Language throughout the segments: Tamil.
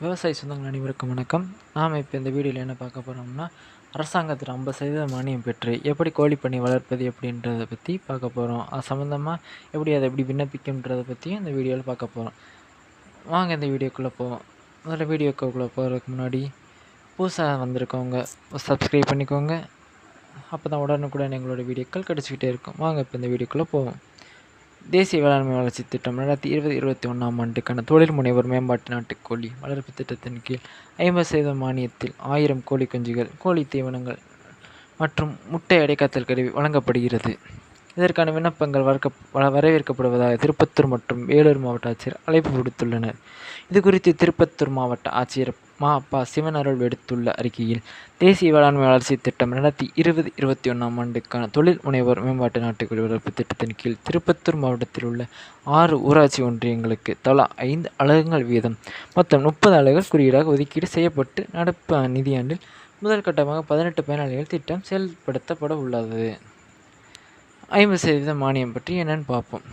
விவசாய சொந்தங்கள் அனைவருக்கும் வணக்கம். நாம் இப்போ இந்த வீடியோவில் என்ன பார்க்க போகிறோம்னா, அரசாங்கத்தில் 50% மானியம் பெற்று எப்படி கோழிப்பண்ணை வளர்ப்பது எப்படின்றத பற்றி பார்க்க போகிறோம். அது சம்மந்தமாக அதை எப்படி விண்ணப்பிக்கும்ன்றதை பற்றியும் இந்த வீடியோவில் பார்க்க போகிறோம். வாங்க இந்த வீடியோக்குள்ளே போவோம். முதல்ல வீடியோக்குள்ளே போகிறதுக்கு முன்னாடி புதுசாக வந்திருக்கவங்க சப்ஸ்கிரைப் பண்ணிக்கோங்க. அப்போ தான் உடனுக்குடன் எங்களோட வீடியோக்கள் கிடச்சிக்கிட்டே இருக்கும். வாங்க இப்போ இந்த வீடியோக்குள்ளே போவோம். தேசிய வேளாண்மை வளர்ச்சி திட்டம் 2020-21 ஆண்டுக்கான தொழில் முனைவோர் மேம்பாட்டு நாட்டுக்கோழி வளர்ப்பு திட்டத்தின் கீழ் 50% மானியத்தில் 1000 கோழி குஞ்சுகள், கோழி தீவனங்கள் மற்றும் முட்டை அடைக்காத்தல் கருவி வழங்கப்படுகிறது. இதற்கான விண்ணப்பங்கள் வரவேற்கப்படுவதாக திருப்பத்தூர் மற்றும் வேலூர் மாவட்ட ஆட்சியர் அழைப்பு விடுத்துள்ளனர். இதுகுறித்து திருப்பத்தூர் மாவட்ட ஆட்சியர் மா. சிவன் அருள் விடுத்துள்ள அறிக்கையில், தேசிய வேளாண்மை வளர்ச்சி திட்டம் 2020-21 ஆண்டுக்கான தொழில் முனைவோர் மேம்பாட்டு நாட்டுக்கோழி வளர்ப்பு திட்டத்தின் கீழ் திருப்பத்தூர் மாவட்டத்தில் உள்ள 6 ஊராட்சி ஒன்றியங்களுக்கு தலா 5 அலகுகள் வீதம் மொத்தம் 30 அலகுகள் குறியீடாக ஒதுக்கீடு செய்யப்பட்டு நடப்பு நிதியாண்டில் முதல் கட்டமாக 18 பயனாளிகள் திட்டம் செயல்படுத்தப்பட உள்ளது. 50% மானியம் பற்றி என்னென்னு பார்ப்போம்.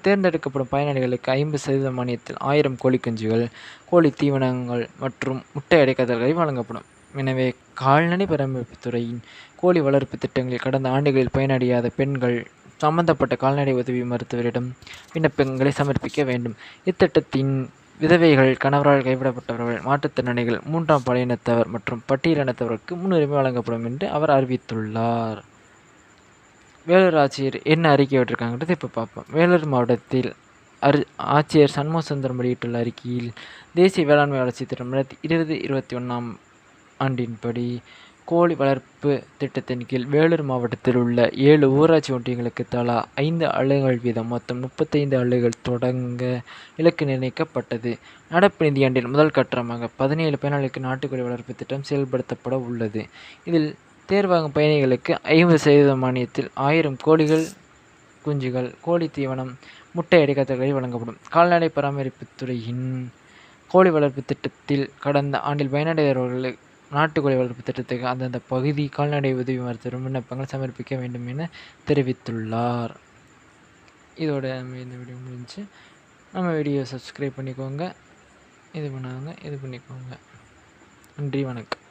தேர்ந்தெடுக்கப்படும் பயனாளிகளுக்கு 50% மானியத்தில் 1000 கோழி குஞ்சுகள், கோழி தீவனங்கள் மற்றும் முட்டை அடைக்காத்தல்களை வழங்கப்படும். எனவே கால்நடை பராமரிப்புத்துறையின் கோழி வளர்ப்பு திட்டங்களில் கடந்த ஆண்டுகளில் பயனடையாத பெண்கள் சம்பந்தப்பட்ட கால்நடை உதவி மருத்துவரிடம் விண்ணப்பங்களை சமர்ப்பிக்க வேண்டும். இத்திட்டத்தின் விதவைகள், கணவரால் கைவிடப்பட்டவர்கள், மாற்றுத்திறனாளிகள், 3ஆம் பாலினத்தவர் மற்றும் பட்டியலினத்தவருக்கு முன்னுரிமை வழங்கப்படும் என்று அவர் அறிவித்துள்ளார். வேலூர் ஆட்சியர் என்ன அறிக்கை விட்டிருக்காங்கன்றது இப்போ பார்ப்போம். வேலூர் மாவட்டத்தில் ஆட்சியர் சண்முகசுந்தரம் வெளியிட்டுள்ள அறிக்கையில், தேசிய வேளாண்மை வளர்ச்சி திட்டம் 2020-21 ஆண்டின்படி கோழி வளர்ப்பு திட்டத்தின் கீழ் வேலூர் மாவட்டத்தில் உள்ள 7 ஊராட்சி ஒன்றியங்களுக்கு தலா 5 அலகுகள் வீதம் மொத்தம் 35 அலகுகள் தொடங்க இலக்கு நிர்ணயிக்கப்பட்டது. நடப்பு நிதியாண்டில் முதல் கட்டமாக 17 பயனாளிகளுக்கு நாட்டுக்கோழி வளர்ப்பு திட்டம் செயல்படுத்தப்பட உள்ளது. இதில் தேர்வாகும் பயணிகளுக்கு 50% மானியத்தில் 1000 கோழிகள் குஞ்சுகள், கோழி தீவனம், முட்டை அடைக்காத்தல்களை வழங்கப்படும். கால்நடை பராமரிப்புத்துறையின் கோழி வளர்ப்பு திட்டத்தில் கடந்த ஆண்டில் பயனடைந்தவர்கள் நாட்டுக்கோழி வளர்ப்பு திட்டத்துக்கு அந்தந்த பகுதி கால்நடை உதவி மருத்துவரும் விண்ணப்பங்கள் சமர்ப்பிக்க வேண்டும் என தெரிவித்துள்ளார். இதோட இந்த வீடியோ முடிஞ்சு. நம்ம வீடியோ சப்ஸ்கிரைப் பண்ணிக்கோங்க. இது பண்ணிக்கோங்க. நன்றி, வணக்கம்.